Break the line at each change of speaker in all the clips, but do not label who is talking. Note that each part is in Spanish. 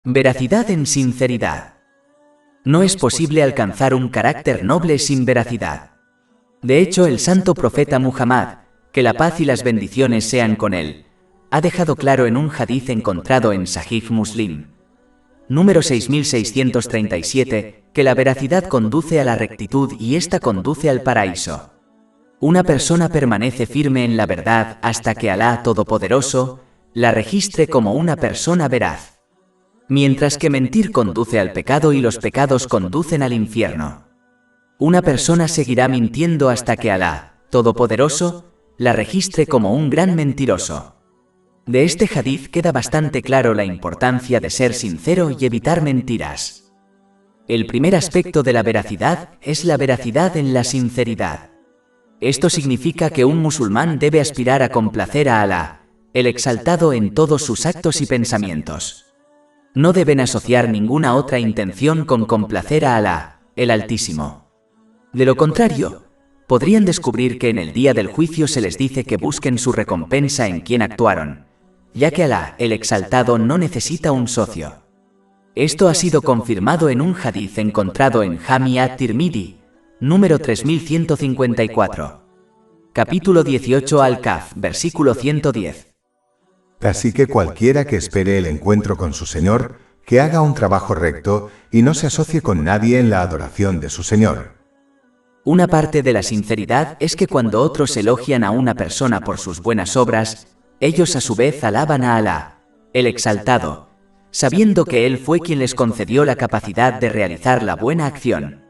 Veracidad en sinceridad. No es posible alcanzar un carácter noble sin veracidad. De hecho, el santo profeta Muhammad, que la paz y las bendiciones sean con él, ha dejado claro en un hadiz encontrado en Sahih Muslim, número 6637, que la veracidad conduce a la rectitud y ésta conduce al paraíso. Una persona permanece firme en la verdad hasta que Alá Todopoderoso la registre como una persona veraz. Mientras que mentir conduce al pecado y los pecados conducen al infierno. Una persona seguirá mintiendo hasta que Alá Todopoderoso la registre como un gran mentiroso. De este hadiz queda bastante claro la importancia de ser sincero y evitar mentiras. El primer aspecto de la veracidad es la veracidad en la sinceridad. Esto significa que un musulmán debe aspirar a complacer a Alá, el Exaltado, en todos sus actos y pensamientos. No deben asociar ninguna otra intención con complacer a Alá, el Altísimo. De lo contrario, podrían descubrir que en el día del juicio se les dice que busquen su recompensa en quien actuaron, ya que Alá, el Exaltado, no necesita un socio. Esto ha sido confirmado en un hadiz encontrado en Jami at-Tirmidhi, número 3154. Capítulo 18 Al-Kahf, versículo 110.
Así que cualquiera que espere el encuentro con su Señor, que haga un trabajo recto y no se asocie con nadie en la adoración de su Señor.
Una parte de la sinceridad es que cuando otros elogian a una persona por sus buenas obras, ellos a su vez alaban a Alá, el Exaltado, sabiendo que Él fue quien les concedió la capacidad de realizar la buena acción.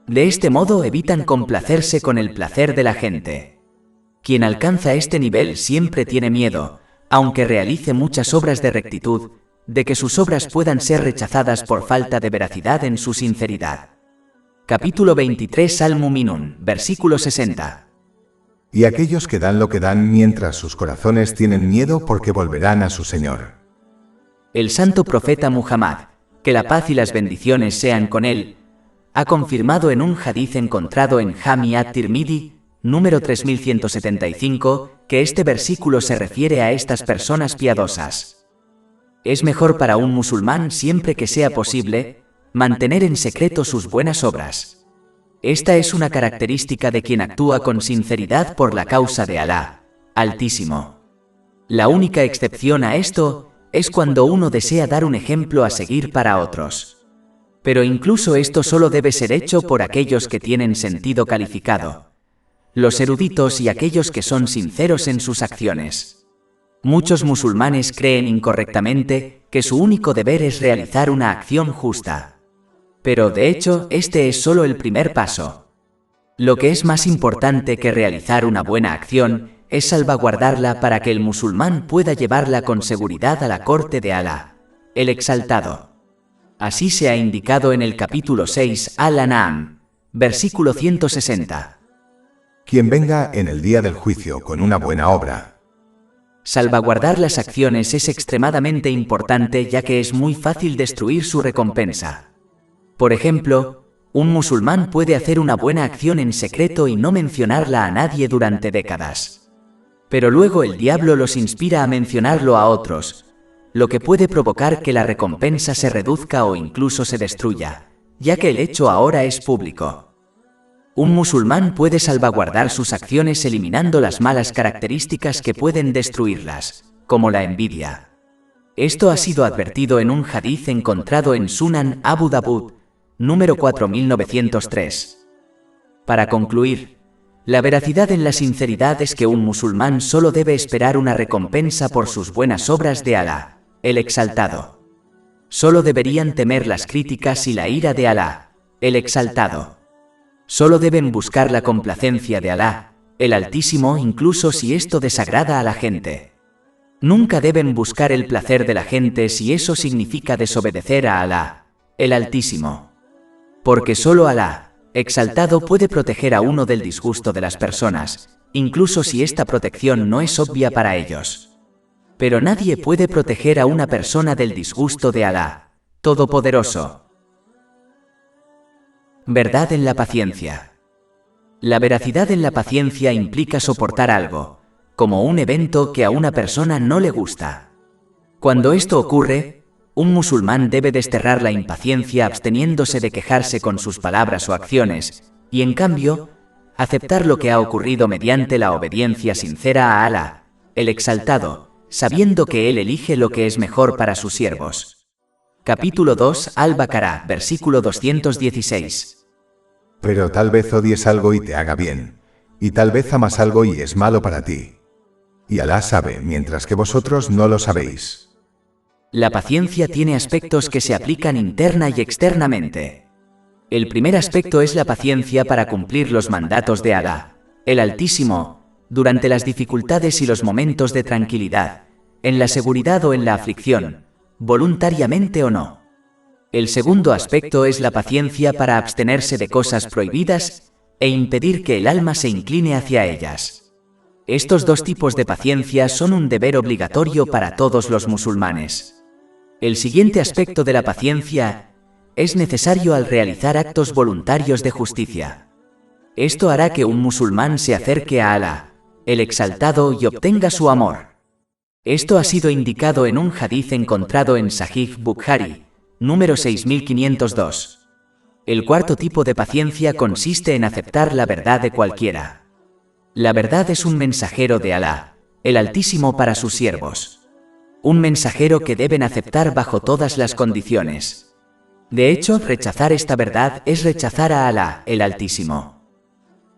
De este modo evitan complacerse con el placer de la gente. Quien alcanza este nivel siempre tiene miedo, aunque realice muchas obras de rectitud, de que sus obras puedan ser rechazadas por falta de veracidad en su sinceridad. Capítulo 23 Al-Muminun, versículo 60.
Y aquellos que dan lo que dan mientras sus corazones tienen miedo porque volverán a su Señor.
El santo profeta Muhammad, que la paz y las bendiciones sean con él, ha confirmado en un hadiz encontrado en Jami at-Tirmidhi, número 3175, que este versículo se refiere a estas personas piadosas. Es mejor para un musulmán, siempre que sea posible, mantener en secreto sus buenas obras. Esta es una característica de quien actúa con sinceridad por la causa de Alá, Altísimo. La única excepción a esto es cuando uno desea dar un ejemplo a seguir para otros. Pero incluso esto solo debe ser hecho por aquellos que tienen sentido calificado, los eruditos y aquellos que son sinceros en sus acciones. Muchos musulmanes creen incorrectamente que su único deber es realizar una acción justa. Pero de hecho, este es solo el primer paso. Lo que es más importante que realizar una buena acción es salvaguardarla para que el musulmán pueda llevarla con seguridad a la corte de Alá, el Exaltado. Así se ha indicado en el capítulo 6 Al-An'am, versículo 160.
Quien venga en el día del juicio con una buena obra.
Salvaguardar las acciones es extremadamente importante, ya que es muy fácil destruir su recompensa. Por ejemplo, un musulmán puede hacer una buena acción en secreto y no mencionarla a nadie durante décadas. Pero luego el diablo los inspira a mencionarlo a otros, lo que puede provocar que la recompensa se reduzca o incluso se destruya, ya que el hecho ahora es público. Un musulmán puede salvaguardar sus acciones eliminando las malas características que pueden destruirlas, como la envidia. Esto ha sido advertido en un hadiz encontrado en Sunan Abu Dawud, número 4903. Para concluir, la veracidad en la sinceridad es que un musulmán solo debe esperar una recompensa por sus buenas obras de Alá, el Exaltado. Solo deberían temer las críticas y la ira de Alá, el Exaltado. Solo deben buscar la complacencia de Alá, el Altísimo, incluso si esto desagrada a la gente. Nunca deben buscar el placer de la gente si eso significa desobedecer a Alá, el Altísimo. Porque solo Alá, Exaltado, puede proteger a uno del disgusto de las personas, incluso si esta protección no es obvia para ellos. Pero nadie puede proteger a una persona del disgusto de Alá, Todopoderoso. Verdad en la paciencia. La veracidad en la paciencia implica soportar algo, como un evento que a una persona no le gusta. Cuando esto ocurre, un musulmán debe desterrar la impaciencia absteniéndose de quejarse con sus palabras o acciones, y en cambio, aceptar lo que ha ocurrido mediante la obediencia sincera a Alá, el Exaltado, sabiendo que Él elige lo que es mejor para sus siervos. Capítulo 2, Al-Baqarah, versículo 216.
Pero tal vez odies algo y te haga bien, y tal vez amas algo y es malo para ti. Y Alá sabe, mientras que vosotros no lo sabéis.
La paciencia tiene aspectos que se aplican interna y externamente. El primer aspecto es la paciencia para cumplir los mandatos de Alá, el Altísimo, durante las dificultades y los momentos de tranquilidad, en la seguridad o en la aflicción, voluntariamente o no. El segundo aspecto es la paciencia para abstenerse de cosas prohibidas e impedir que el alma se incline hacia ellas. Estos dos tipos de paciencia son un deber obligatorio para todos los musulmanes. El siguiente aspecto de la paciencia es necesario al realizar actos voluntarios de justicia. Esto hará que un musulmán se acerque a Alá, el Exaltado, y obtenga su amor. Esto ha sido indicado en un hadith encontrado en Sahih Bukhari, número 6502. El cuarto tipo de paciencia consiste en aceptar la verdad de cualquiera. La verdad es un mensajero de Alá, el Altísimo, para sus siervos. Un mensajero que deben aceptar bajo todas las condiciones. De hecho, rechazar esta verdad es rechazar a Alá, el Altísimo.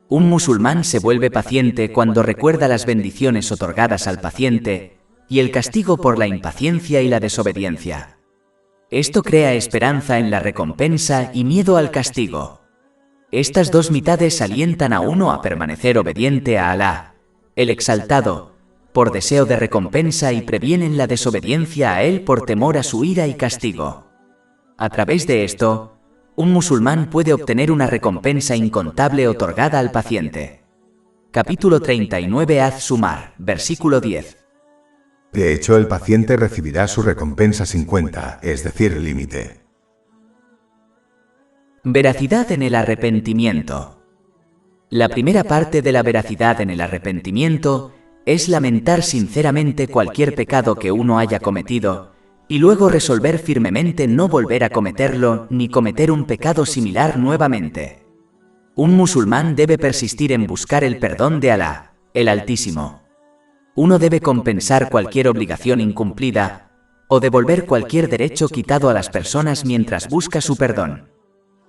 Un musulmán se vuelve paciente cuando recuerda las bendiciones otorgadas al paciente y el castigo por la impaciencia y la desobediencia. Esto crea esperanza en la recompensa y miedo al castigo. Estas dos mitades alientan a uno a permanecer obediente a Alá, el Exaltado, por deseo de recompensa, y previenen la desobediencia a Él por temor a su ira y castigo. A través de esto, un musulmán puede obtener una recompensa incontable otorgada al paciente. Capítulo 39, Az-Zumar, versículo 10.
De hecho, el paciente recibirá su recompensa sin cuenta, es decir, límite.
Veracidad en el arrepentimiento. La primera parte de la veracidad en el arrepentimiento es lamentar sinceramente cualquier pecado que uno haya cometido, y luego resolver firmemente no volver a cometerlo ni cometer un pecado similar nuevamente. Un musulmán debe persistir en buscar el perdón de Alá, el Altísimo. Uno debe compensar cualquier obligación incumplida o devolver cualquier derecho quitado a las personas mientras busca su perdón.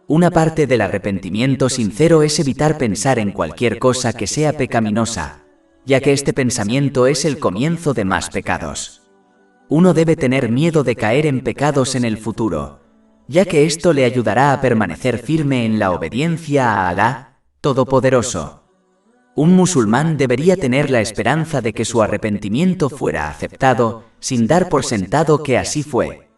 Una parte del arrepentimiento sincero es evitar pensar en cualquier cosa que sea pecaminosa, ya que este pensamiento es el comienzo de más pecados. Uno debe tener miedo de caer en pecados en el futuro, ya que esto le ayudará a permanecer firme en la obediencia a Alá, Todopoderoso. Un musulmán debería tener la esperanza de que su arrepentimiento fuera aceptado, sin dar por sentado que así fue.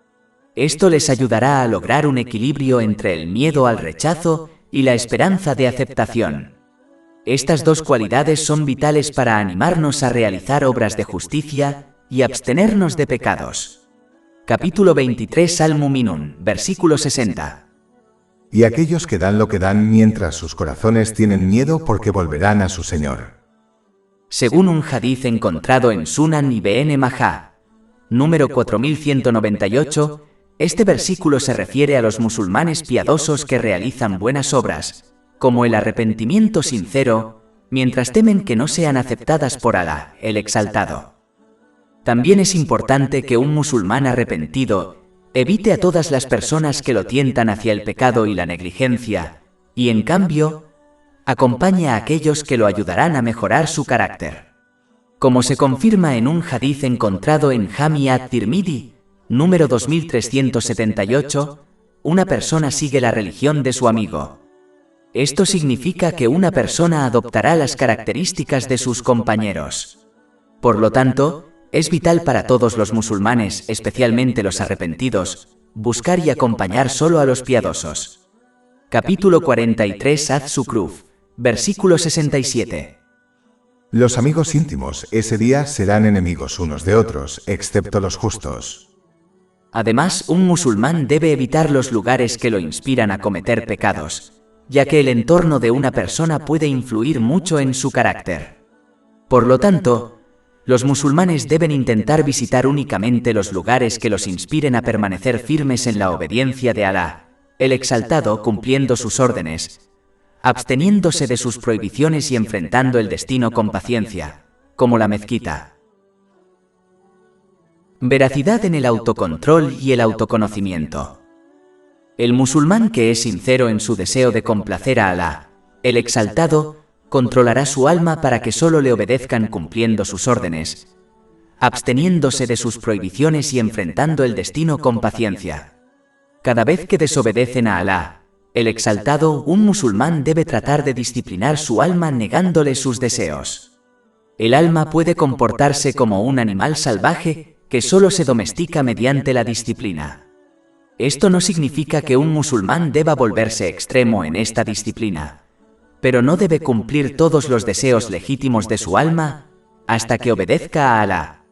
Esto les ayudará a lograr un equilibrio entre el miedo al rechazo y la esperanza de aceptación. Estas dos cualidades son vitales para animarnos a realizar obras de justicia y abstenernos de pecados. Capítulo 23, Al-Muminun, versículo 60.
Y aquellos que dan lo que dan mientras sus corazones tienen miedo porque volverán a su Señor.
Según un hadith encontrado en Sunan Ibn Majah, número 4198, este versículo se refiere a los musulmanes piadosos que realizan buenas obras, como el arrepentimiento sincero, mientras temen que no sean aceptadas por Alá, el Exaltado. También es importante que un musulmán arrepentido evite a todas las personas que lo tientan hacia el pecado y la negligencia, y en cambio, acompañe a aquellos que lo ayudarán a mejorar su carácter. Como se confirma en un hadith encontrado en Jami at-Tirmidhi, número 2378, una persona sigue la religión de su amigo. Esto significa que una persona adoptará las características de sus compañeros. Por lo tanto, es vital para todos los musulmanes, especialmente los arrepentidos, buscar y acompañar solo a los piadosos. Capítulo 43, Az-Zukhruf, versículo 67.
Los amigos íntimos ese día serán enemigos unos de otros, excepto los justos.
Además, un musulmán debe evitar los lugares que lo inspiran a cometer pecados, ya que el entorno de una persona puede influir mucho en su carácter. Por lo tanto, Los musulmanes deben intentar visitar únicamente los lugares que los inspiren a permanecer firmes en la obediencia de Alá, el Exaltado, cumpliendo sus órdenes, absteniéndose de sus prohibiciones y enfrentando el destino con paciencia, como la mezquita. Veracidad en el autocontrol y el autoconocimiento. El musulmán que es sincero en su deseo de complacer a Alá, el Exaltado, controlará su alma para que solo le obedezcan cumpliendo sus órdenes, absteniéndose de sus prohibiciones y enfrentando el destino con paciencia. Cada vez que desobedecen a Alá, el Exaltado, un musulmán debe tratar de disciplinar su alma negándole sus deseos. El alma puede comportarse como un animal salvaje que solo se domestica mediante la disciplina. Esto no significa que un musulmán deba volverse extremo en esta disciplina, pero no debe cumplir todos los deseos legítimos de su alma hasta que obedezca a Alá.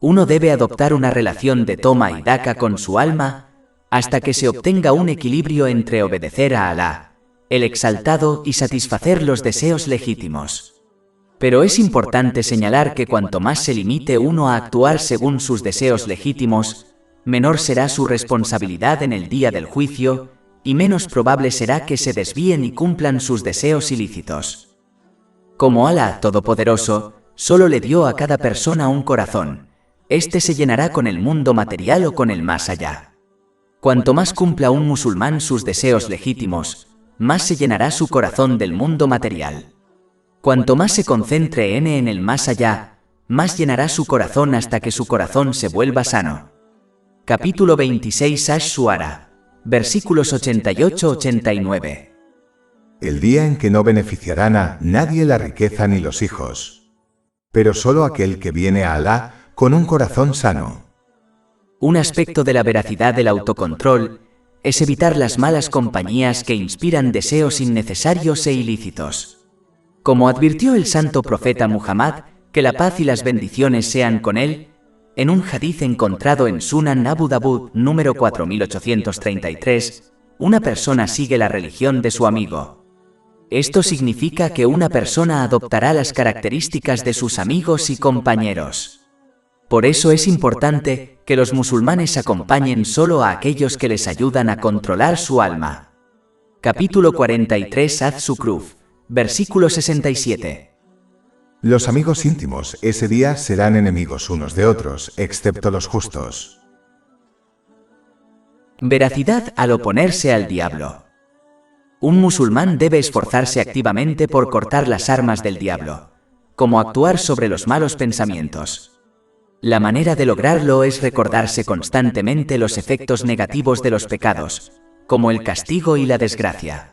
Uno debe adoptar una relación de toma y daca con su alma hasta que se obtenga un equilibrio entre obedecer a Alá, el Exaltado, y satisfacer los deseos legítimos. Pero es importante señalar que cuanto más se limite uno a actuar según sus deseos legítimos, menor será su responsabilidad en el día del juicio, y menos probable será que se desvíen y cumplan sus deseos ilícitos. Como Alá Todopoderoso solo le dio a cada persona un corazón, este se llenará con el mundo material o con el más allá. Cuanto más cumpla un musulmán sus deseos legítimos, más se llenará su corazón del mundo material. Cuanto más se concentre en el más allá, más llenará su corazón hasta que su corazón se vuelva sano. Capítulo 26 Ash-Shuara, versículos 88-89.
El día en que no beneficiarán a nadie la riqueza ni los hijos, pero solo aquel que viene a Alá con un corazón sano.
Un aspecto de la veracidad del autocontrol es evitar las malas compañías que inspiran deseos innecesarios e ilícitos. Como advirtió el santo profeta Muhammad, que la paz y las bendiciones sean con él, en un hadiz encontrado en Sunan Abu Dawud número 4833, una persona sigue la religión de su amigo. Esto significa que una persona adoptará las características de sus amigos y compañeros. Por eso es importante que los musulmanes acompañen solo a aquellos que les ayudan a controlar su alma. Capítulo 43 Az-Zukhruf, versículo 67.
Los amigos íntimos ese día serán enemigos unos de otros, excepto los justos.
Veracidad al oponerse al diablo. Un musulmán debe esforzarse activamente por cortar las armas del diablo, como actuar sobre los malos pensamientos. La manera de lograrlo es recordarse constantemente los efectos negativos de los pecados, como el castigo y la desgracia.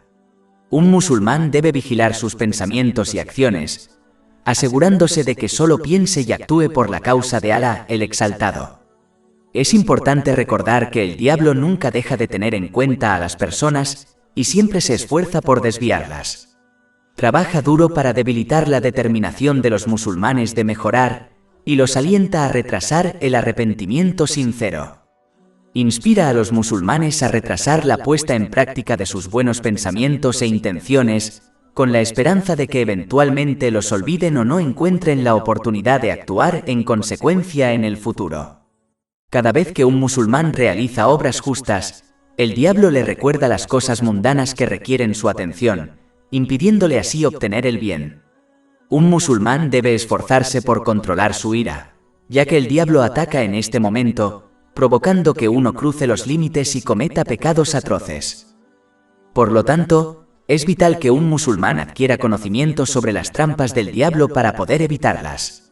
Un musulmán debe vigilar sus pensamientos y acciones, asegurándose de que solo piense y actúe por la causa de Alá, el Exaltado. Es importante recordar que el diablo nunca deja de tener en cuenta a las personas y siempre se esfuerza por desviarlas. Trabaja duro para debilitar la determinación de los musulmanes de mejorar y los alienta a retrasar el arrepentimiento sincero. Inspira a los musulmanes a retrasar la puesta en práctica de sus buenos pensamientos e intenciones, con la esperanza de que eventualmente los olviden o no encuentren la oportunidad de actuar en consecuencia en el futuro. Cada vez que un musulmán realiza obras justas, el diablo le recuerda las cosas mundanas que requieren su atención, impidiéndole así obtener el bien. Un musulmán debe esforzarse por controlar su ira, ya que el diablo ataca en este momento, provocando que uno cruce los límites y cometa pecados atroces. Por lo tanto, es vital que un musulmán adquiera conocimiento sobre las trampas del diablo para poder evitarlas.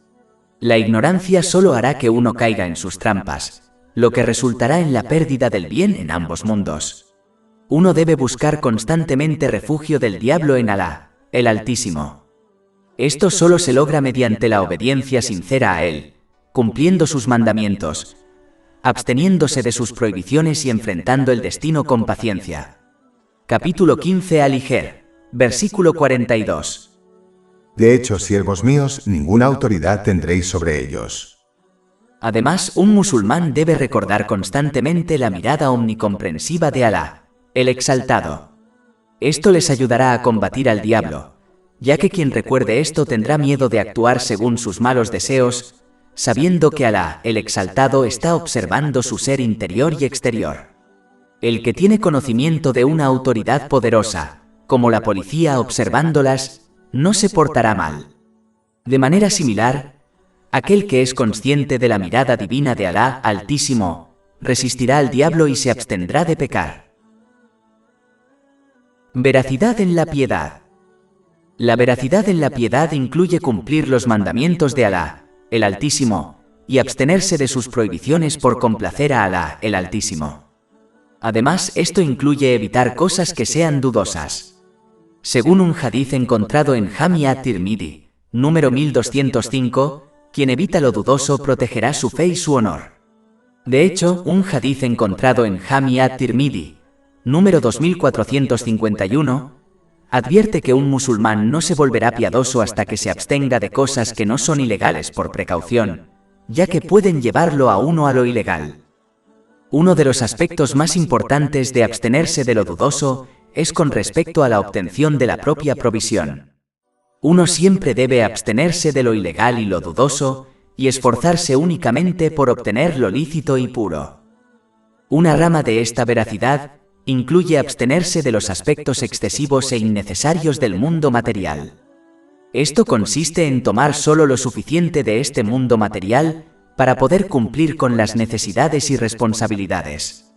La ignorancia solo hará que uno caiga en sus trampas, lo que resultará en la pérdida del bien en ambos mundos. Uno debe buscar constantemente refugio del diablo en Alá, el Altísimo. Esto solo se logra mediante la obediencia sincera a él, cumpliendo sus mandamientos, absteniéndose de sus prohibiciones y enfrentando el destino con paciencia. Capítulo 15 Al-Hijr, versículo 42.
De hecho, siervos míos, ninguna autoridad tendréis sobre ellos.
Además, un musulmán debe recordar constantemente la mirada omnicomprensiva de Alá, el Exaltado. Esto les ayudará a combatir al diablo, ya que quien recuerde esto tendrá miedo de actuar según sus malos deseos sabiendo que Alá, el Exaltado, está observando su ser interior y exterior. El que tiene conocimiento de una autoridad poderosa, como la policía observándolas, no se portará mal. De manera similar, aquel que es consciente de la mirada divina de Alá Altísimo, resistirá al diablo y se abstendrá de pecar. Veracidad en la piedad. La veracidad en la piedad incluye cumplir los mandamientos de Alá, el Altísimo, y abstenerse de sus prohibiciones por complacer a Alá, el Altísimo. Además, esto incluye evitar cosas que sean dudosas. Según un hadiz encontrado en Jami at-Tirmidhi, número 1205, quien evita lo dudoso protegerá su fe y su honor. De hecho, un hadiz encontrado en Jami at-Tirmidhi, número 2451, advierte que un musulmán no se volverá piadoso hasta que se abstenga de cosas que no son ilegales por precaución, ya que pueden llevarlo a uno a lo ilegal. Uno de los aspectos más importantes de abstenerse de lo dudoso es con respecto a la obtención de la propia provisión. Uno siempre debe abstenerse de lo ilegal y lo dudoso, y esforzarse únicamente por obtener lo lícito y puro. Una rama de esta veracidad incluye abstenerse de los aspectos excesivos e innecesarios del mundo material. Esto consiste en tomar solo lo suficiente de este mundo material para poder cumplir con las necesidades y responsabilidades.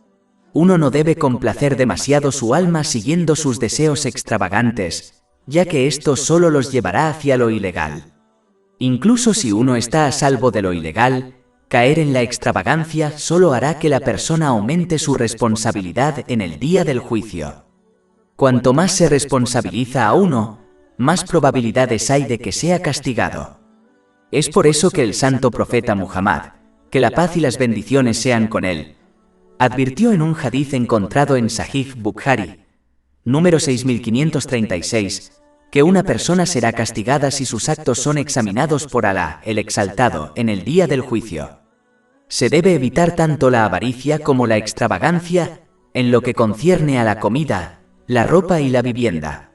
Uno no debe complacer demasiado su alma siguiendo sus deseos extravagantes, ya que esto solo los llevará hacia lo ilegal. Incluso si uno está a salvo de lo ilegal, caer en la extravagancia solo hará que la persona aumente su responsabilidad en el día del juicio. Cuanto más se responsabiliza a uno, más probabilidades hay de que sea castigado. Es por eso que el santo profeta Muhammad, que la paz y las bendiciones sean con él, advirtió en un hadiz encontrado en Sahih Bukhari, número 6536, que una persona será castigada si sus actos son examinados por Alá, el Exaltado, en el día del juicio. Se debe evitar tanto la avaricia como la extravagancia en lo que concierne a la comida, la ropa y la vivienda.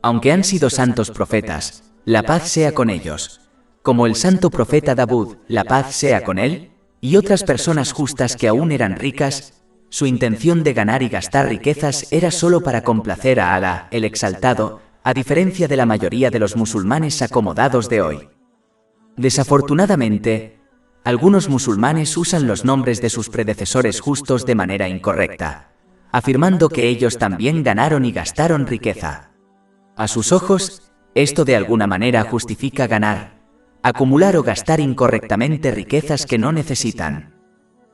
Aunque han sido santos profetas, la paz sea con ellos, como el santo profeta Dabud, la paz sea con él, y otras personas justas que aún eran ricas, su intención de ganar y gastar riquezas era solo para complacer a Alá, el Exaltado, a diferencia de la mayoría de los musulmanes acomodados de hoy. Desafortunadamente, algunos musulmanes usan los nombres de sus predecesores justos de manera incorrecta, afirmando que ellos también ganaron y gastaron riqueza. A sus ojos, esto de alguna manera justifica ganar, acumular o gastar incorrectamente riquezas que no necesitan.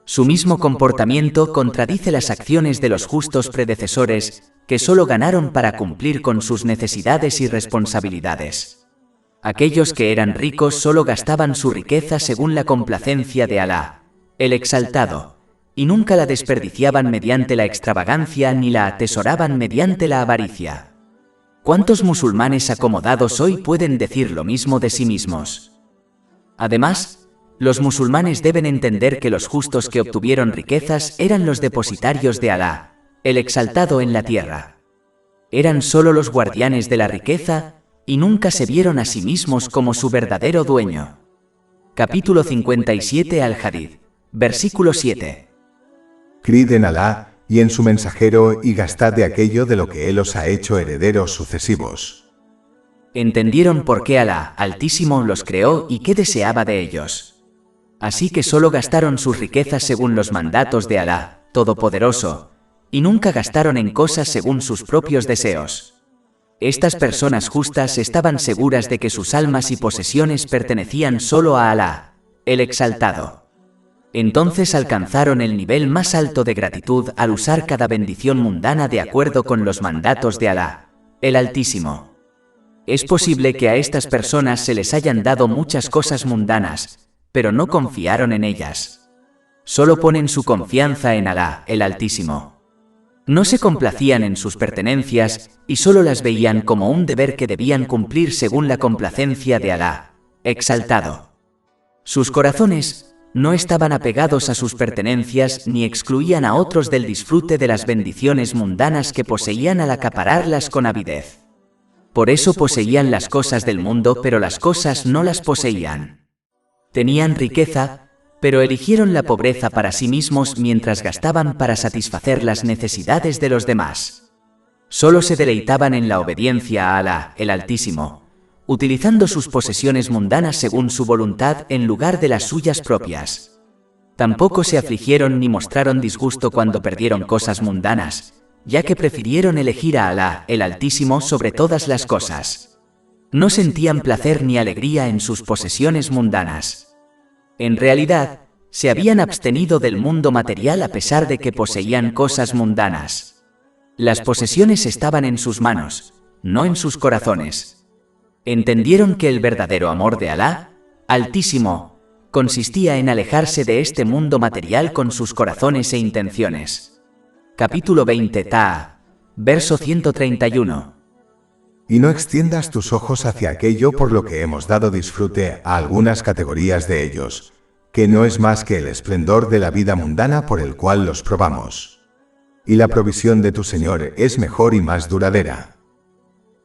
Su mismo comportamiento contradice las acciones de los justos predecesores, que solo ganaron para cumplir con sus necesidades y responsabilidades. Aquellos que eran ricos solo gastaban su riqueza según la complacencia de Alá, el Exaltado, y nunca la desperdiciaban mediante la extravagancia ni la atesoraban mediante la avaricia. ¿Cuántos musulmanes acomodados hoy pueden decir lo mismo de sí mismos? Además, los musulmanes deben entender que los justos que obtuvieron riquezas eran los depositarios de Alá, el Exaltado en la tierra. Eran solo los guardianes de la riqueza y nunca se vieron a sí mismos como su verdadero dueño. Capítulo 57 al-Hadid, versículo 7.
Creed en Alá y en su mensajero y gastad de aquello de lo que Él os ha hecho herederos sucesivos.
Entendieron por qué Alá Altísimo los creó y qué deseaba de ellos. Así que solo gastaron sus riquezas según los mandatos de Alá, Todopoderoso, y nunca gastaron en cosas según sus propios deseos. Estas personas justas estaban seguras de que sus almas y posesiones pertenecían solo a Alá, el Exaltado. Entonces alcanzaron el nivel más alto de gratitud al usar cada bendición mundana de acuerdo con los mandatos de Alá, el Altísimo. Es posible que a estas personas se les hayan dado muchas cosas mundanas, pero no confiaron en ellas. Solo ponen su confianza en Alá, el Altísimo. No se complacían en sus pertenencias y solo las veían como un deber que debían cumplir según la complacencia de Alá, Exaltado. Sus corazones no estaban apegados a sus pertenencias ni excluían a otros del disfrute de las bendiciones mundanas que poseían al acapararlas con avidez. Por eso poseían las cosas del mundo, pero las cosas no las poseían. Tenían riqueza, pero eligieron la pobreza para sí mismos mientras gastaban para satisfacer las necesidades de los demás. Solo se deleitaban en la obediencia a Alá, el Altísimo, utilizando sus posesiones mundanas según su voluntad en lugar de las suyas propias. Tampoco se afligieron ni mostraron disgusto cuando perdieron cosas mundanas, ya que prefirieron elegir a Alá, el Altísimo, sobre todas las cosas. No sentían placer ni alegría en sus posesiones mundanas. En realidad, se habían abstenido del mundo material a pesar de que poseían cosas mundanas. Las posesiones estaban en sus manos, no en sus corazones. Entendieron que el verdadero amor de Alá, Altísimo, consistía en alejarse de este mundo material con sus corazones e intenciones. Capítulo 20 Ta'a, verso 131.
Y no extiendas tus ojos hacia aquello por lo que hemos dado disfrute a algunas categorías de ellos, que no es más que el esplendor de la vida mundana por el cual los probamos. Y la provisión de tu Señor es mejor y más duradera.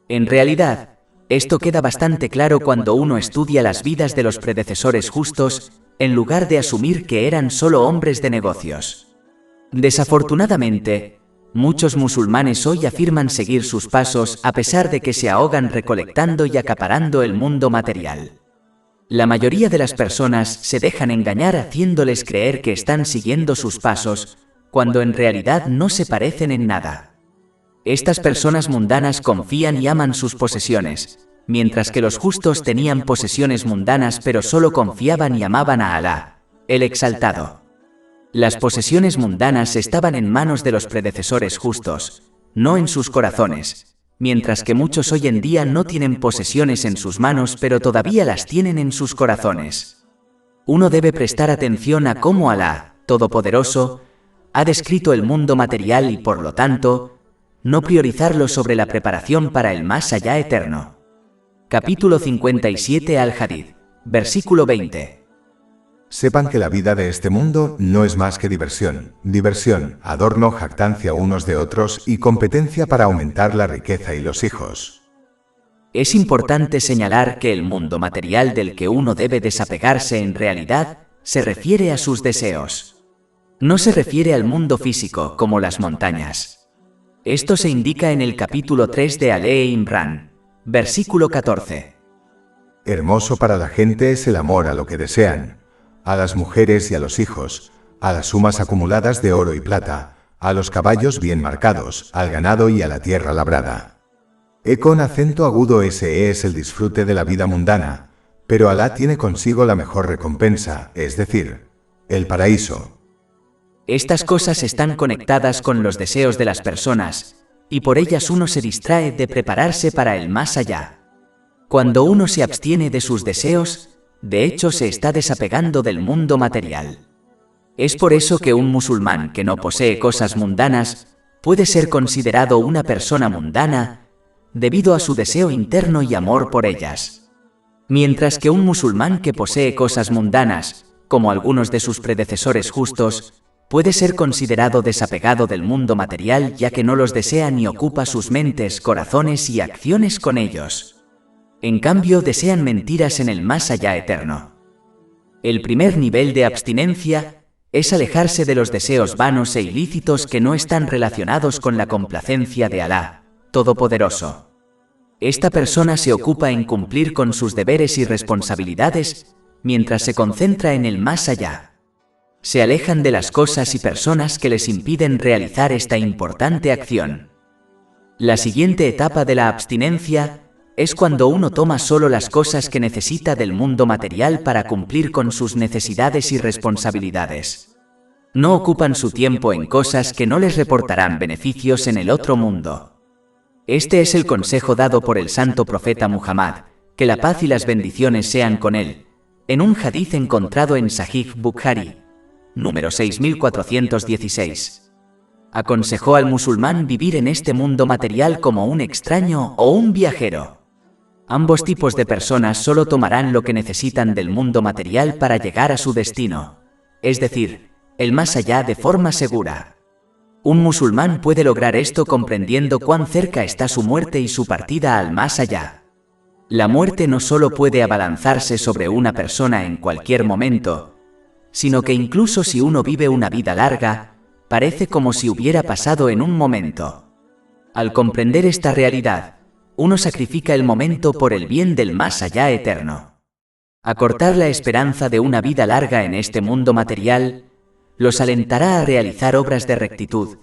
En realidad, esto queda bastante claro cuando uno estudia las vidas de los predecesores justos, en lugar de asumir que eran solo hombres de negocios. Desafortunadamente, muchos musulmanes hoy afirman seguir sus pasos a pesar de que se ahogan recolectando y acaparando el mundo material. La mayoría de las personas se dejan engañar haciéndoles creer que están siguiendo sus pasos, cuando en realidad no se parecen en nada. Estas personas mundanas confían y aman sus posesiones, mientras que los justos tenían posesiones mundanas pero solo confiaban y amaban a Alá, el Exaltado. Las posesiones mundanas estaban en manos de los predecesores justos, no en sus corazones, mientras que muchos hoy en día no tienen posesiones en sus manos pero todavía las tienen en sus corazones. Uno debe prestar atención a cómo Alá, Todopoderoso, ha descrito el mundo material y por lo tanto, no priorizarlo sobre la preparación para el más allá eterno. Capítulo 57 Al-Hadid, versículo 20.
Sepan que la vida de este mundo no es más que diversión, adorno, jactancia unos de otros y competencia para aumentar la riqueza y los hijos.
Es importante señalar que el mundo material del que uno debe desapegarse en realidad se refiere a sus deseos. No se refiere al mundo físico como las montañas. Esto se indica en el capítulo 3 de Al-Imran, versículo 14.
Hermoso para la gente es el amor a lo que desean, a las mujeres y a los hijos, a las sumas acumuladas de oro y plata, a los caballos bien marcados, al ganado y a la tierra labrada. Con acento agudo ese es el disfrute de la vida mundana, pero Alá tiene consigo la mejor recompensa, es decir, el paraíso.
Estas cosas están conectadas con los deseos de las personas, y por ellas uno se distrae de prepararse para el más allá. Cuando uno se abstiene de sus deseos, de hecho se está desapegando del mundo material. Es por eso que un musulmán que no posee cosas mundanas puede ser considerado una persona mundana debido a su deseo interno y amor por ellas. Mientras que un musulmán que posee cosas mundanas, como algunos de sus predecesores justos, puede ser considerado desapegado del mundo material ya que no los desea ni ocupa sus mentes, corazones y acciones con ellos. En cambio, desean mentiras en el más allá eterno. El primer nivel de abstinencia es alejarse de los deseos vanos e ilícitos que no están relacionados con la complacencia de Alá, Todopoderoso. Esta persona se ocupa en cumplir con sus deberes y responsabilidades mientras se concentra en el más allá. Se alejan de las cosas y personas que les impiden realizar esta importante acción. La siguiente etapa de la abstinencia es cuando uno toma solo las cosas que necesita del mundo material para cumplir con sus necesidades y responsabilidades. No ocupan su tiempo en cosas que no les reportarán beneficios en el otro mundo. Este es el consejo dado por el santo profeta Muhammad, que la paz y las bendiciones sean con él, en un hadith encontrado en Sahih Bukhari, número 6416. Aconsejó al musulmán vivir en este mundo material como un extraño o un viajero. Ambos tipos de personas solo tomarán lo que necesitan del mundo material para llegar a su destino, es decir, el más allá de forma segura. Un musulmán puede lograr esto comprendiendo cuán cerca está su muerte y su partida al más allá. La muerte no solo puede abalanzarse sobre una persona en cualquier momento, sino que incluso si uno vive una vida larga, parece como si hubiera pasado en un momento. Al comprender esta realidad, uno sacrifica el momento por el bien del más allá eterno. Acortar la esperanza de una vida larga en este mundo material los alentará a realizar obras de rectitud,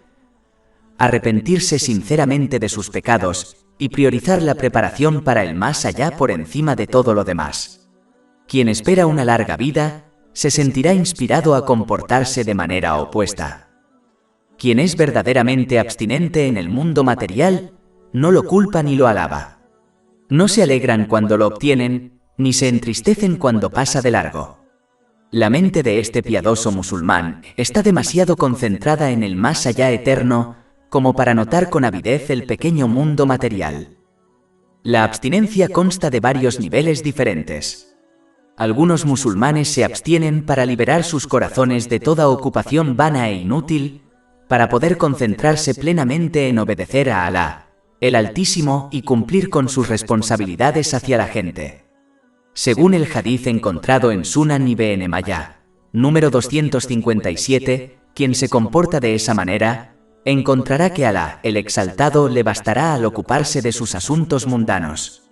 arrepentirse sinceramente de sus pecados y priorizar la preparación para el más allá por encima de todo lo demás. Quien espera una larga vida se sentirá inspirado a comportarse de manera opuesta. Quien es verdaderamente abstinente en el mundo material no lo culpa ni lo alaba. No se alegran cuando lo obtienen, ni se entristecen cuando pasa de largo. La mente de este piadoso musulmán está demasiado concentrada en el más allá eterno como para notar con avidez el pequeño mundo material. La abstinencia consta de varios niveles diferentes. Algunos musulmanes se abstienen para liberar sus corazones de toda ocupación vana e inútil, para poder concentrarse plenamente en obedecer a Alá, el Altísimo, y cumplir con sus responsabilidades hacia la gente. Según el hadith encontrado en Sunan Ibn Majah, número 257, quien se comporta de esa manera, encontrará que Alá, el Exaltado, le bastará al ocuparse de sus asuntos mundanos.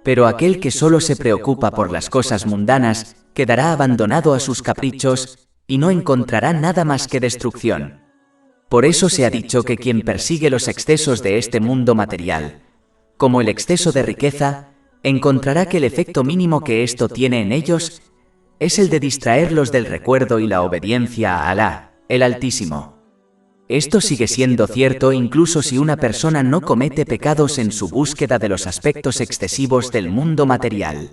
Pero aquel que solo se preocupa por las cosas mundanas, quedará abandonado a sus caprichos, y no encontrará nada más que destrucción. Por eso se ha dicho que quien persigue los excesos de este mundo material, como el exceso de riqueza, encontrará que el efecto mínimo que esto tiene en ellos es el de distraerlos del recuerdo y la obediencia a Alá, el Altísimo. Esto sigue siendo cierto incluso si una persona no comete pecados en su búsqueda de los aspectos excesivos del mundo material.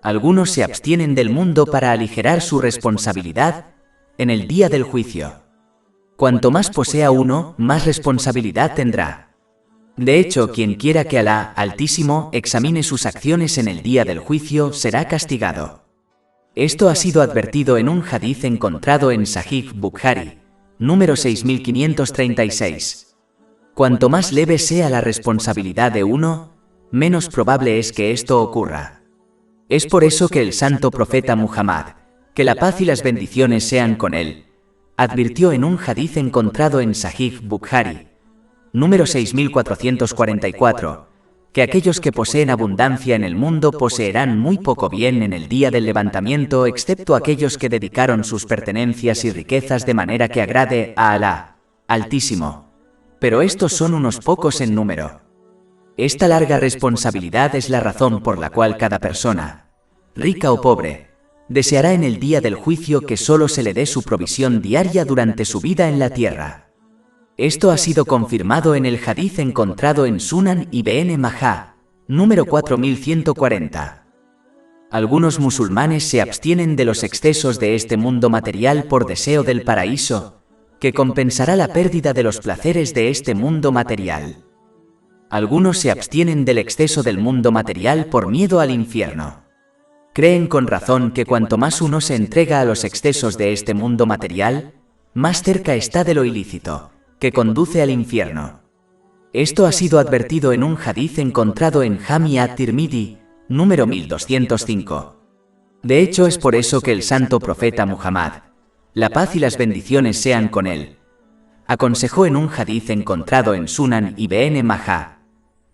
Algunos se abstienen del mundo para aligerar su responsabilidad en el día del juicio. Cuanto más posea uno, más responsabilidad tendrá. De hecho, quien quiera que Alá, Altísimo, examine sus acciones en el día del juicio, será castigado. Esto ha sido advertido en un hadith encontrado en Sahih Bukhari, número 6536. Cuanto más leve sea la responsabilidad de uno, menos probable es que esto ocurra. Es por eso que el santo profeta Muhammad, que la paz y las bendiciones sean con él, advirtió en un hadith encontrado en Sahih Bukhari, número 6444, que aquellos que poseen abundancia en el mundo poseerán muy poco bien en el día del levantamiento, excepto aquellos que dedicaron sus pertenencias y riquezas de manera que agrade a Alá, Altísimo. Pero estos son unos pocos en número. Esta larga responsabilidad es la razón por la cual cada persona, rica o pobre, deseará en el día del juicio que solo se le dé su provisión diaria durante su vida en la tierra. Esto ha sido confirmado en el hadith encontrado en Sunan Ibn Majah, número 4140. Algunos musulmanes se abstienen de los excesos de este mundo material por deseo del paraíso, que compensará la pérdida de los placeres de este mundo material. Algunos se abstienen del exceso del mundo material por miedo al infierno. Creen con razón que cuanto más uno se entrega a los excesos de este mundo material, más cerca está de lo ilícito, que conduce al infierno. Esto ha sido advertido en un hadith encontrado en Jami at-Tirmidhi, número 1205. De hecho, es por eso que el santo profeta Muhammad, la paz y las bendiciones sean con él, aconsejó en un hadith encontrado en Sunan Ibn Majah,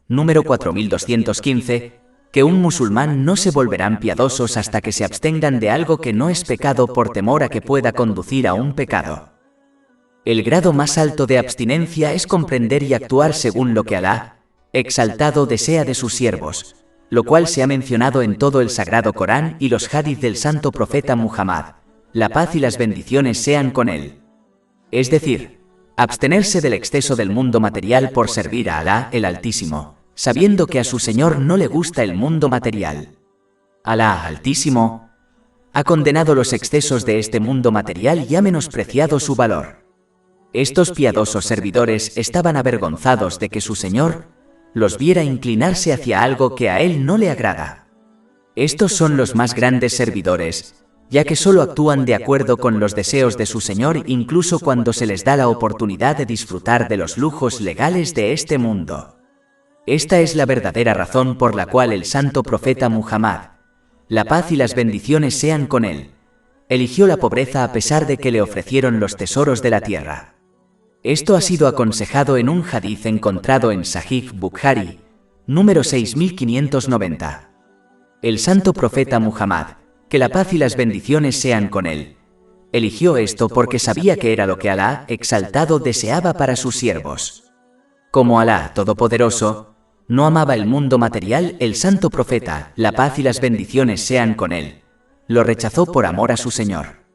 número 4215, que un musulmán no se volverán piadosos hasta que se abstengan de algo que no es pecado por temor a que pueda conducir a un pecado. El grado más alto de abstinencia es comprender y actuar según lo que Alá, exaltado, desea de sus siervos, lo cual se ha mencionado en todo el Sagrado Corán y los hadith del santo profeta Muhammad, la paz y las bendiciones sean con él. Es decir, abstenerse del exceso del mundo material por servir a Alá, el Altísimo, sabiendo que a su Señor no le gusta el mundo material. Alá, Altísimo, ha condenado los excesos de este mundo material y ha menospreciado su valor. Estos piadosos servidores estaban avergonzados de que su Señor los viera inclinarse hacia algo que a él no le agrada. Estos son los más grandes servidores, ya que solo actúan de acuerdo con los deseos de su Señor incluso cuando se les da la oportunidad de disfrutar de los lujos legales de este mundo. Esta es la verdadera razón por la cual el santo profeta Muhammad, la paz y las bendiciones sean con él, eligió la pobreza a pesar de que le ofrecieron los tesoros de la tierra. Esto ha sido aconsejado en un hadith encontrado en Sahih Bukhari, número 6590. El santo profeta Muhammad, que la paz y las bendiciones sean con él, eligió esto porque sabía que era lo que Alá exaltado deseaba para sus siervos. Como Alá Todopoderoso no amaba el mundo material, el santo profeta, la paz y las bendiciones sean con él, lo rechazó por amor a su Señor.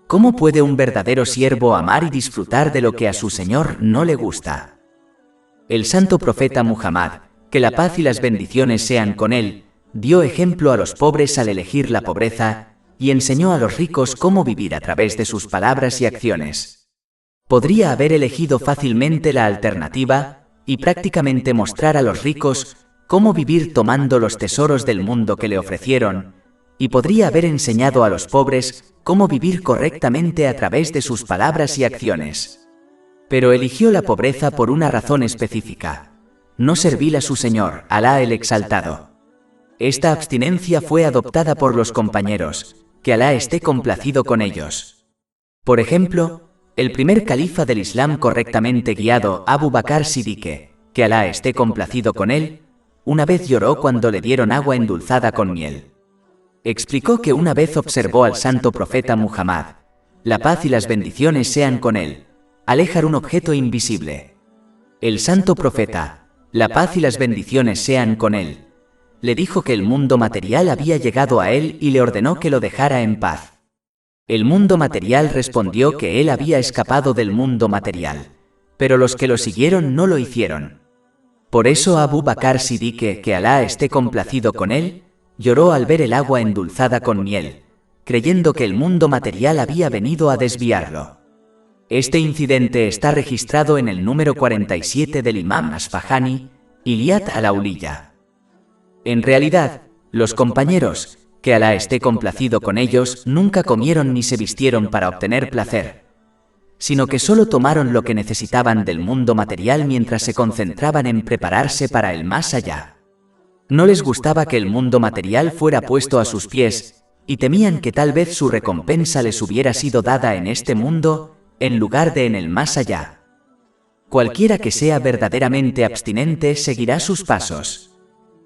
¿Cómo puede un verdadero siervo amar y disfrutar de lo que a su Señor no le gusta? El santo profeta Muhammad, que la paz y las bendiciones sean con él, dio ejemplo a los pobres al elegir la pobreza y enseñó a los ricos cómo vivir a través de sus palabras y acciones. Podría haber elegido fácilmente la alternativa y prácticamente mostrar a los ricos cómo vivir tomando los tesoros del mundo que le ofrecieron, y podría haber enseñado a los pobres cómo vivir correctamente a través de sus palabras y acciones. Pero eligió la pobreza por una razón específica: no servir a su Señor, Alá el Exaltado. Esta abstinencia fue adoptada por los compañeros, que Alá esté complacido con ellos. Por ejemplo, el primer califa del Islam correctamente guiado, Abu Bakr Siddique, que Alá esté complacido con él, una vez lloró cuando le dieron agua endulzada con miel. Explicó que una vez observó al santo profeta Muhammad, la paz y las bendiciones sean con él, alejar un objeto invisible. El santo profeta, la paz y las bendiciones sean con él, le dijo que el mundo material había llegado a él y le ordenó que lo dejara en paz. El mundo material respondió que él había escapado del mundo material, pero los que lo siguieron no lo hicieron. Por eso Abu Bakr Siddique, que Alá esté complacido con él, lloró al ver el agua endulzada con miel, creyendo que el mundo material había venido a desviarlo. Este incidente está registrado en el número 47 del Imam Asfahani, Ilyat al-Auliya. En realidad, los compañeros, que Alá esté complacido con ellos, nunca comieron ni se vistieron para obtener placer, sino que solo tomaron lo que necesitaban del mundo material mientras se concentraban en prepararse para el más allá. No les gustaba que el mundo material fuera puesto a sus pies, y temían que tal vez su recompensa les hubiera sido dada en este mundo, en lugar de en el más allá. Cualquiera que sea verdaderamente abstinente seguirá sus pasos.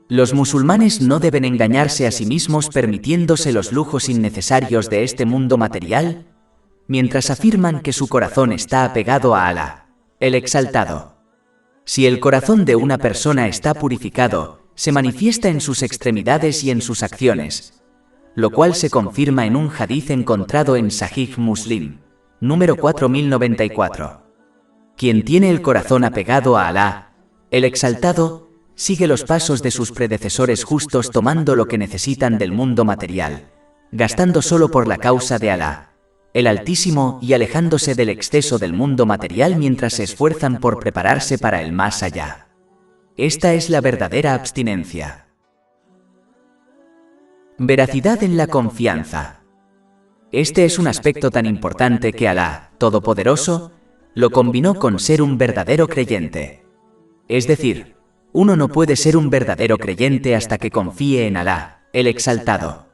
Los musulmanes no deben engañarse a sí mismos permitiéndose los lujos innecesarios de este mundo material, mientras afirman que su corazón está apegado a Alá, el Exaltado. Si el corazón de una persona está purificado, se manifiesta en sus extremidades y en sus acciones, lo cual se confirma en un hadith encontrado en Sahih Muslim, número 4094. Quien tiene el corazón apegado a Alá, el Exaltado, sigue los pasos de sus predecesores justos tomando lo que necesitan del mundo material, gastando solo por la causa de Alá, el Altísimo, y alejándose del exceso del mundo material mientras se esfuerzan por prepararse para el más allá. Esta es la verdadera abstinencia. Veracidad en la confianza. Este es un aspecto tan importante que Alá, Todopoderoso, lo combinó con ser un verdadero creyente. Es decir, uno no puede ser un verdadero creyente hasta que confíe en Alá, el Exaltado.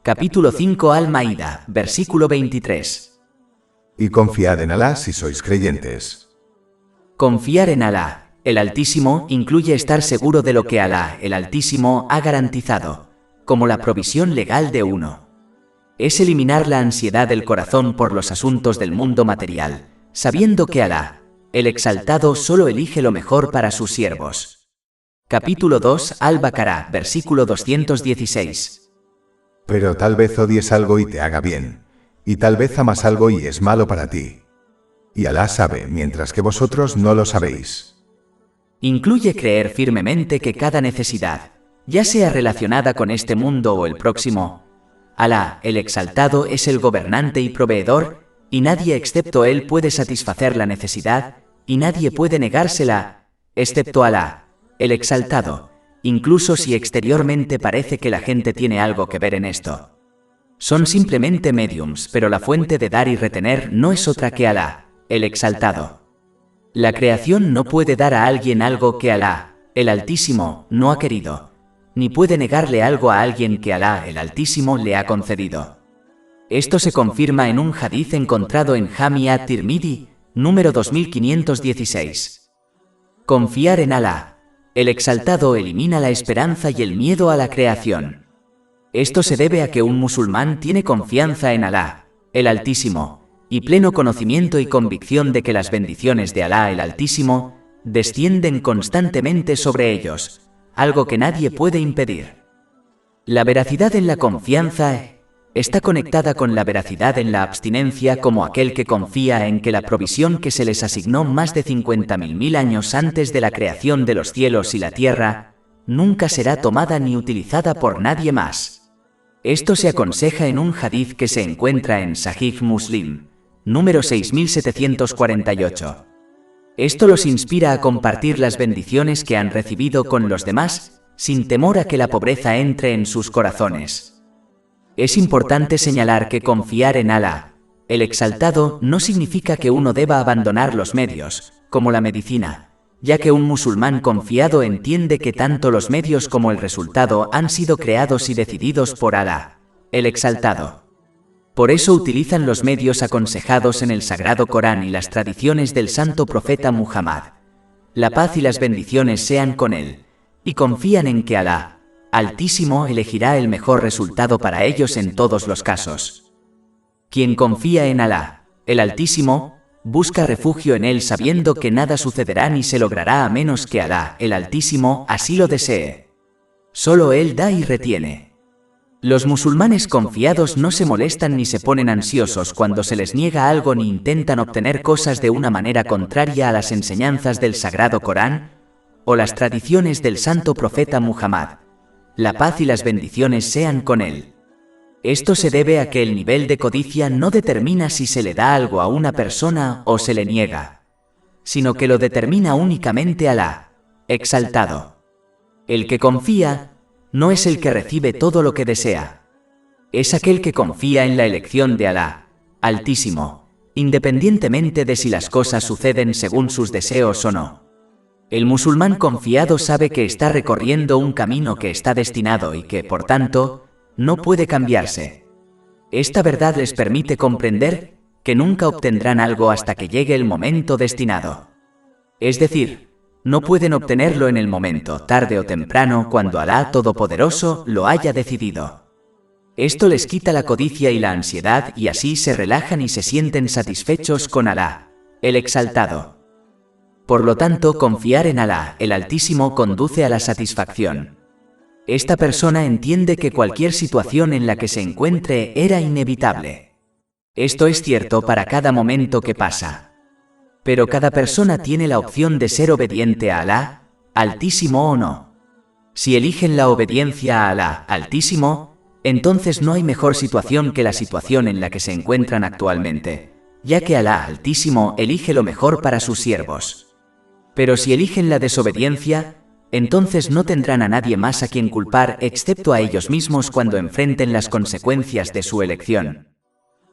Capítulo 5 Al-Maída, versículo 23.
Y confiad en Alá si sois creyentes.
Confiar en Alá, el Altísimo, incluye estar seguro de lo que Alá, el Altísimo, ha garantizado, como la provisión legal de uno. Es eliminar la ansiedad del corazón por los asuntos del mundo material, sabiendo que Alá, el Exaltado, solo elige lo mejor para sus siervos. Capítulo 2 Al-Baqarah, versículo 216.
Pero tal vez odies algo y te haga bien, y tal vez amas algo y es malo para ti. Y Alá sabe, mientras que vosotros no lo sabéis.
Incluye creer firmemente que cada necesidad, ya sea relacionada con este mundo o el próximo, Alá, el Exaltado, es el gobernante y proveedor, y nadie excepto Él puede satisfacer la necesidad, y nadie puede negársela, excepto Alá, el Exaltado, incluso si exteriormente parece que la gente tiene algo que ver en esto. Son simplemente mediums, pero la fuente de dar y retener no es otra que Alá, el Exaltado. La creación no puede dar a alguien algo que Alá, el Altísimo, no ha querido, ni puede negarle algo a alguien que Alá, el Altísimo, le ha concedido. Esto se confirma en un hadith encontrado en Jami at-Tirmidhi, número 2516. Confiar en Alá, el Exaltado, elimina la esperanza y el miedo a la creación. Esto se debe a que un musulmán tiene confianza en Alá, el Altísimo, y pleno conocimiento y convicción de que las bendiciones de Alá, el Altísimo, descienden constantemente sobre ellos, algo que nadie puede impedir. La veracidad en la confianza está conectada con la veracidad en la abstinencia, como aquel que confía en que la provisión que se les asignó más de 50.000 años antes de la creación de los cielos y la tierra, nunca será tomada ni utilizada por nadie más. Esto se aconseja en un hadith que se encuentra en Sahih Muslim, número 6748. Esto los inspira a compartir las bendiciones que han recibido con los demás, sin temor a que la pobreza entre en sus corazones. Es importante señalar que confiar en Alá, el Exaltado, no significa que uno deba abandonar los medios, como la medicina, ya que un musulmán confiado entiende que tanto los medios como el resultado han sido creados y decididos por Alá, el Exaltado. Por eso utilizan los medios aconsejados en el Sagrado Corán y las tradiciones del Santo Profeta Muhammad. La paz y las bendiciones sean con él, y confían en que Alá, Altísimo, elegirá el mejor resultado para ellos en todos los casos. Quien confía en Alá, el Altísimo, busca refugio en él sabiendo que nada sucederá ni se logrará a menos que Alá, el Altísimo, así lo desee. Solo él da y retiene. Los musulmanes confiados no se molestan ni se ponen ansiosos cuando se les niega algo ni intentan obtener cosas de una manera contraria a las enseñanzas del Sagrado Corán o las tradiciones del Santo Profeta Muhammad. La paz y las bendiciones sean con él. Esto se debe a que el nivel de codicia no determina si se le da algo a una persona o se le niega, sino que lo determina únicamente Alá, Exaltado. El que confía no es el que recibe todo lo que desea. Es aquel que confía en la elección de Alá, Altísimo, independientemente de si las cosas suceden según sus deseos o no. El musulmán confiado sabe que está recorriendo un camino que está destinado y que, por tanto, no puede cambiarse. Esta verdad les permite comprender que nunca obtendrán algo hasta que llegue el momento destinado. Es decir, no pueden obtenerlo en el momento, tarde o temprano, cuando Alá Todopoderoso lo haya decidido. Esto les quita la codicia y la ansiedad y así se relajan y se sienten satisfechos con Alá, el Exaltado. Por lo tanto, confiar en Alá, el Altísimo, conduce a la satisfacción. Esta persona entiende que cualquier situación en la que se encuentre era inevitable. Esto es cierto para cada momento que pasa. Pero cada persona tiene la opción de ser obediente a Alá, Altísimo o no. Si eligen la obediencia a Alá, Altísimo, entonces no hay mejor situación que la situación en la que se encuentran actualmente, ya que Alá, Altísimo, elige lo mejor para sus siervos. Pero si eligen la desobediencia, entonces no tendrán a nadie más a quien culpar excepto a ellos mismos cuando enfrenten las consecuencias de su elección.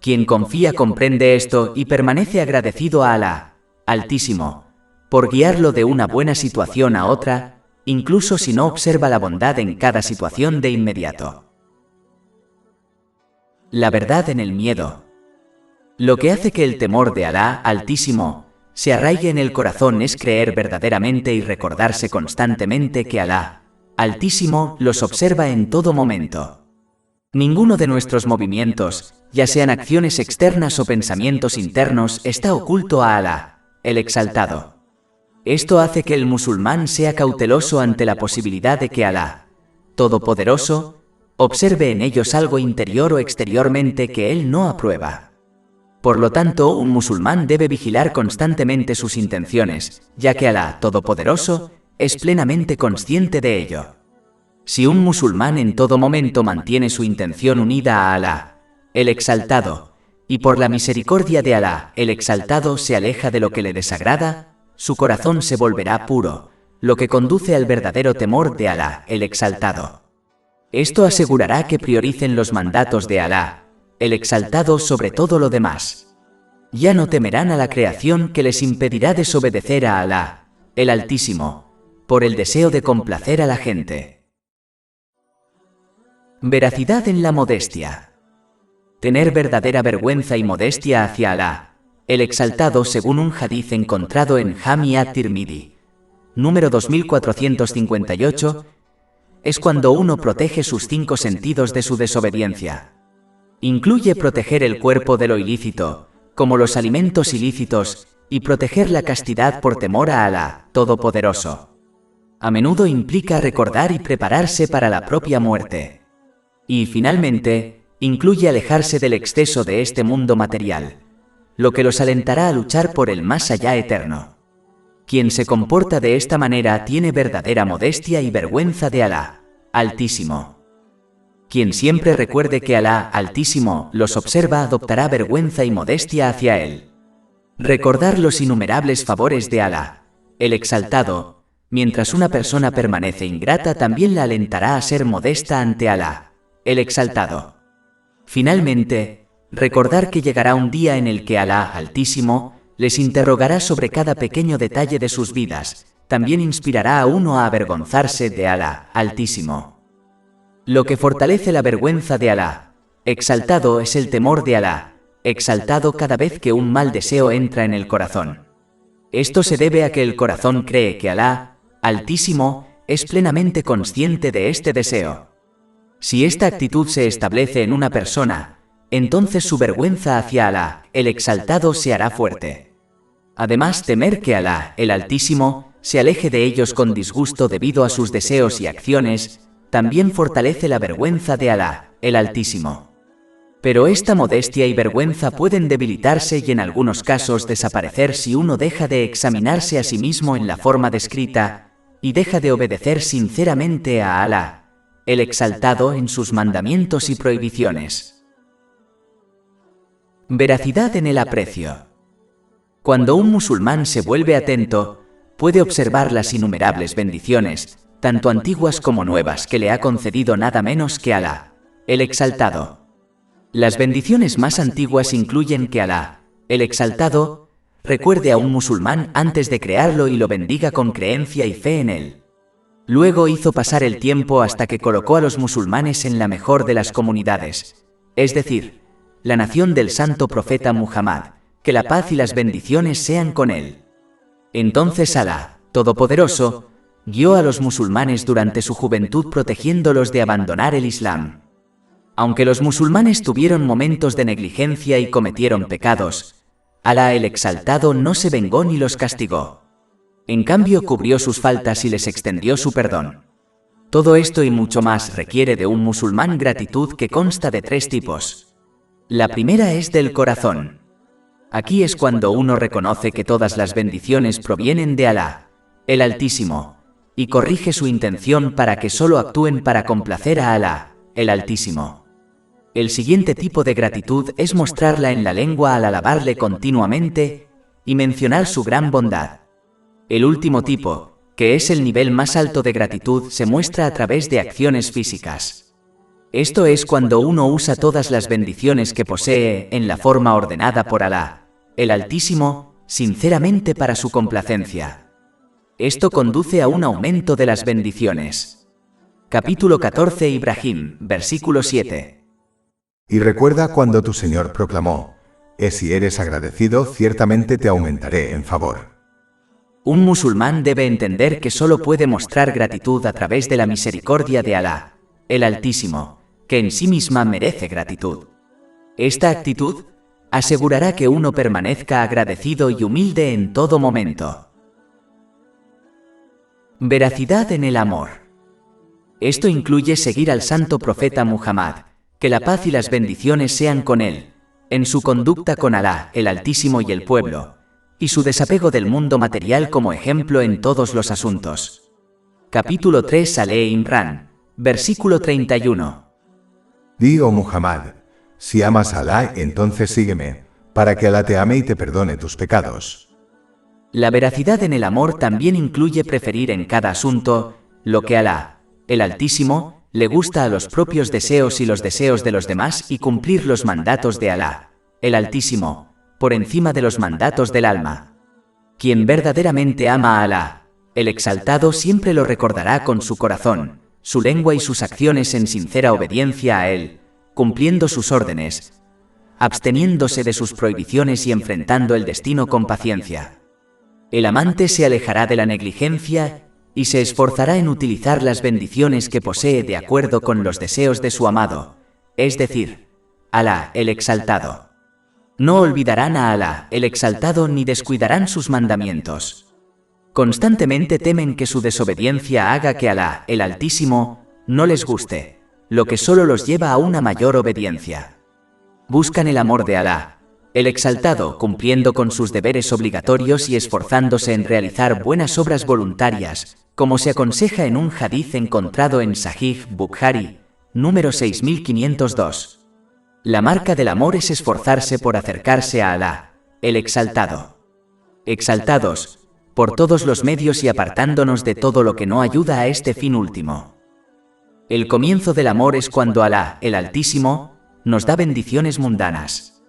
Quien confía comprende esto y permanece agradecido a Alá, Altísimo, por guiarlo de una buena situación a otra, incluso si no observa la bondad en cada situación de inmediato. La verdad en el miedo. Lo que hace que el temor de Alá, Altísimo, se arraigue en el corazón es creer verdaderamente y recordarse constantemente que Alá, Altísimo, los observa en todo momento. Ninguno de nuestros movimientos, ya sean acciones externas o pensamientos internos, está oculto a Alá, el Exaltado. Esto hace que el musulmán sea cauteloso ante la posibilidad de que Alá, Todopoderoso, observe en ellos algo interior o exteriormente que él no aprueba. Por lo tanto, un musulmán debe vigilar constantemente sus intenciones, ya que Alá Todopoderoso es plenamente consciente de ello. Si un musulmán en todo momento mantiene su intención unida a Alá, el Exaltado, y por la misericordia de Alá, el Exaltado, se aleja de lo que le desagrada, su corazón se volverá puro, lo que conduce al verdadero temor de Alá, el Exaltado. Esto asegurará que prioricen los mandatos de Alá, el Exaltado, sobre todo lo demás. Ya no temerán a la creación que les impedirá desobedecer a Alá, el Altísimo, por el deseo de complacer a la gente. Veracidad en la modestia. Tener verdadera vergüenza y modestia hacia Alá, el Exaltado, según un hadiz encontrado en Jami at-Tirmidhi, número 2458, es cuando uno protege sus 5 sentidos de su desobediencia. Incluye proteger el cuerpo de lo ilícito, como los alimentos ilícitos, y proteger la castidad por temor a Alá, Todopoderoso. A menudo implica recordar y prepararse para la propia muerte. Y finalmente, incluye alejarse del exceso de este mundo material, lo que los alentará a luchar por el más allá eterno. Quien se comporta de esta manera tiene verdadera modestia y vergüenza de Alá, Altísimo. Quien siempre recuerde que Alá, Altísimo, los observa adoptará vergüenza y modestia hacia él. Recordar los innumerables favores de Alá, el Exaltado, mientras una persona permanece ingrata, también la alentará a ser modesta ante Alá, el Exaltado. Finalmente, recordar que llegará un día en el que Alá, Altísimo, les interrogará sobre cada pequeño detalle de sus vidas, también inspirará a uno a avergonzarse de Alá, Altísimo. Lo que fortalece la vergüenza de Alá, Exaltado, es el temor de Alá, Exaltado, cada vez que un mal deseo entra en el corazón. Esto se debe a que el corazón cree que Alá, Altísimo, es plenamente consciente de este deseo. Si esta actitud se establece en una persona, entonces su vergüenza hacia Alá, el Exaltado, se hará fuerte. Además, temer que Alá, el Altísimo, se aleje de ellos con disgusto debido a sus deseos y acciones, también fortalece la vergüenza de Alá, el Altísimo. Pero esta modestia y vergüenza pueden debilitarse y en algunos casos desaparecer si uno deja de examinarse a sí mismo en la forma descrita y deja de obedecer sinceramente a Alá, el Exaltado, en sus mandamientos y prohibiciones. Veracidad en el aprecio. Cuando un musulmán se vuelve atento, puede observar las innumerables bendiciones, tanto antiguas como nuevas, que le ha concedido nada menos que Alá, el Exaltado. Las bendiciones más antiguas incluyen que Alá, el Exaltado, recuerde a un musulmán antes de crearlo y lo bendiga con creencia y fe en él. Luego hizo pasar el tiempo hasta que colocó a los musulmanes en la mejor de las comunidades, es decir, la nación del santo profeta Muhammad, que la paz y las bendiciones sean con él. Entonces Alá, Todopoderoso, guió a los musulmanes durante su juventud protegiéndolos de abandonar el Islam. Aunque los musulmanes tuvieron momentos de negligencia y cometieron pecados, Alá el Exaltado no se vengó ni los castigó. En cambio, cubrió sus faltas y les extendió su perdón. Todo esto y mucho más requiere de un musulmán gratitud que consta de 3 tipos. La primera es del corazón. Aquí es cuando uno reconoce que todas las bendiciones provienen de Alá, el Altísimo, y corrige su intención para que solo actúen para complacer a Alá, el Altísimo. El siguiente tipo de gratitud es mostrarla en la lengua al alabarle continuamente y mencionar su gran bondad. El último tipo, que es el nivel más alto de gratitud, se muestra a través de acciones físicas. Esto es cuando uno usa todas las bendiciones que posee en la forma ordenada por Alá, el Altísimo, sinceramente para su complacencia. Esto conduce a un aumento de las bendiciones. Capítulo 14 Ibrahim, versículo 7.
Y recuerda cuando tu Señor proclamó: si eres agradecido, ciertamente te aumentaré en favor.
Un musulmán debe entender que solo puede mostrar gratitud a través de la misericordia de Alá, el Altísimo, que en sí misma merece gratitud. Esta actitud asegurará que uno permanezca agradecido y humilde en todo momento. Veracidad en el amor. Esto incluye seguir al santo profeta Muhammad, que la paz y las bendiciones sean con él, en su conducta con Alá, el Altísimo y el pueblo, y su desapego del mundo material como ejemplo en todos los asuntos. Capítulo 3 Ale Imran, versículo 31.
Di, oh Muhammad, si amas a Alá, entonces sígueme, para que Alá te ame y te perdone tus pecados.
La veracidad en el amor también incluye preferir en cada asunto lo que Alá, el Altísimo, le gusta a los propios deseos y los deseos de los demás y cumplir los mandatos de Alá, el Altísimo, por encima de los mandatos del alma. Quien verdaderamente ama a Alá, El exaltado siempre lo recordará con su corazón, su lengua y sus acciones en sincera obediencia a él, cumpliendo sus órdenes, absteniéndose de sus prohibiciones y enfrentando el destino con paciencia. El amante se alejará de la negligencia y se esforzará en utilizar las bendiciones que posee de acuerdo con los deseos de su amado, es decir, Alá, el exaltado. No olvidarán a Alá, el exaltado, ni descuidarán sus mandamientos. Constantemente temen que su desobediencia haga que Alá, el Altísimo, no les guste, lo que solo los lleva a una mayor obediencia. Buscan el amor de Alá, el exaltado, cumpliendo con sus deberes obligatorios y esforzándose en realizar buenas obras voluntarias, como se aconseja en un hadiz encontrado en Sahih Bukhari, número 6502. La marca del amor es esforzarse por acercarse a Alá, el exaltado. Exaltados, por todos los medios y apartándonos de todo lo que no ayuda a este fin último. El comienzo del amor es cuando Alá, el Altísimo, nos da bendiciones mundanas.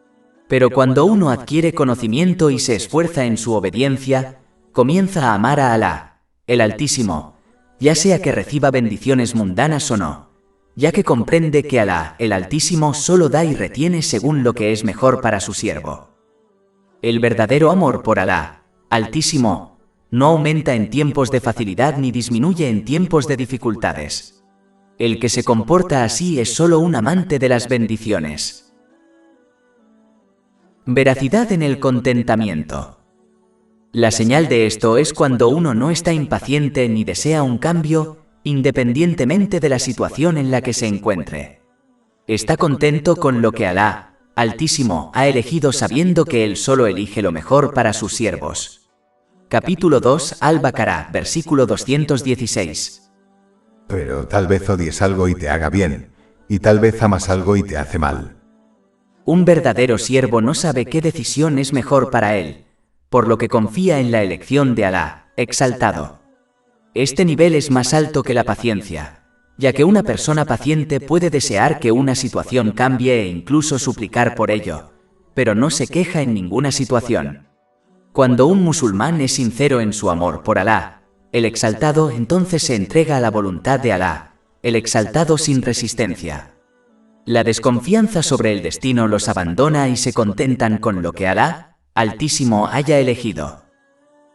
Pero cuando uno adquiere conocimiento y se esfuerza en su obediencia, comienza a amar a Alá, el Altísimo, ya sea que reciba bendiciones mundanas o no, ya que comprende que Alá, el Altísimo, solo da y retiene según lo que es mejor para su siervo. El verdadero amor por Alá, Altísimo, no aumenta en tiempos de facilidad ni disminuye en tiempos de dificultades. El que se comporta así es solo un amante de las bendiciones. Veracidad en el contentamiento. La señal de esto es cuando uno no está impaciente ni desea un cambio, independientemente de la situación en la que se encuentre. Está contento con lo que Alá, Altísimo, ha elegido sabiendo que Él solo elige lo mejor para sus siervos. Capítulo 2, Al-Baqarah, versículo 216.
Pero tal vez odies algo y te haga bien, y tal vez amas algo y te hace mal.
Un verdadero siervo no sabe qué decisión es mejor para él, por lo que confía en la elección de Alá, exaltado. Este nivel es más alto que la paciencia, ya que una persona paciente puede desear que una situación cambie e incluso suplicar por ello, pero no se queja en ninguna situación. Cuando un musulmán es sincero en su amor por Alá, el exaltado, entonces se entrega a la voluntad de Alá, el exaltado, sin resistencia. La desconfianza sobre el destino los abandona y se contentan con lo que Alá, Altísimo, haya elegido.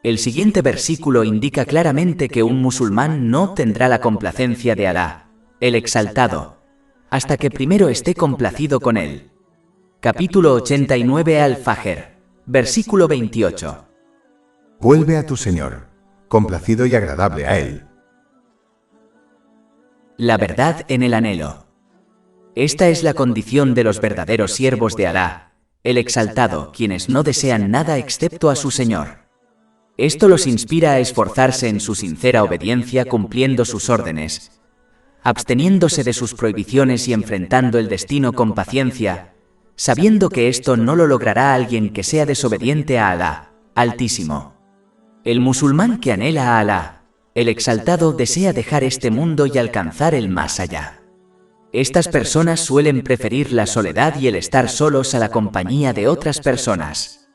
El siguiente versículo indica claramente que un musulmán no obtendrá la complacencia de Alá, el exaltado, hasta que primero esté complacido con él. Capítulo 89, Al-Fajr, versículo 28.
Vuelve a tu Señor, complacido y agradable a Él.
La verdad en el anhelo. Esta es la condición de los verdaderos siervos de Alá, el exaltado, quienes no desean nada excepto a su Señor. Esto los inspira a esforzarse en su sincera obediencia cumpliendo sus órdenes, absteniéndose de sus prohibiciones y enfrentando el destino con paciencia, sabiendo que esto no lo logrará alguien que sea desobediente a Alá, Altísimo. El musulmán que anhela a Alá, el exaltado, desea dejar este mundo y alcanzar el más allá. Estas personas suelen preferir la soledad y el estar solos a la compañía de otras personas.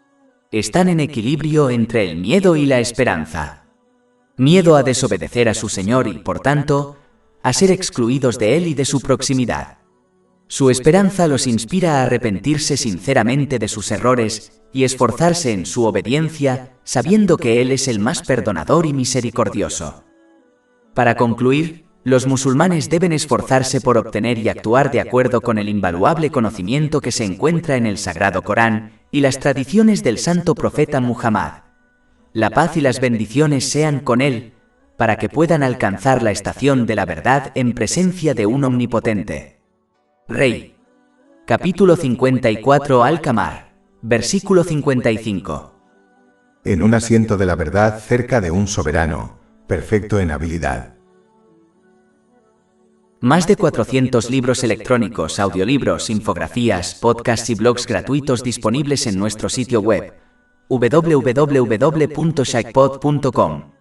Están en equilibrio entre el miedo y la esperanza. Miedo a desobedecer a su Señor y, por tanto, a ser excluidos de Él y de su proximidad. Su esperanza los inspira a arrepentirse sinceramente de sus errores y esforzarse en su obediencia, sabiendo que Él es el más perdonador y misericordioso. Para concluir, los musulmanes deben esforzarse por obtener y actuar de acuerdo con el invaluable conocimiento que se encuentra en el Sagrado Corán y las tradiciones del santo profeta Muhammad. La paz y las bendiciones sean con él, para que puedan alcanzar la estación de la verdad en presencia de un omnipotente Rey. Capítulo 54, Al-Qamar, versículo 55.
En un asiento de la verdad cerca de un soberano, perfecto en habilidad.
Más de 400 libros electrónicos, audiolibros, infografías, podcasts y blogs gratuitos disponibles en nuestro sitio web www.shaikpod.com.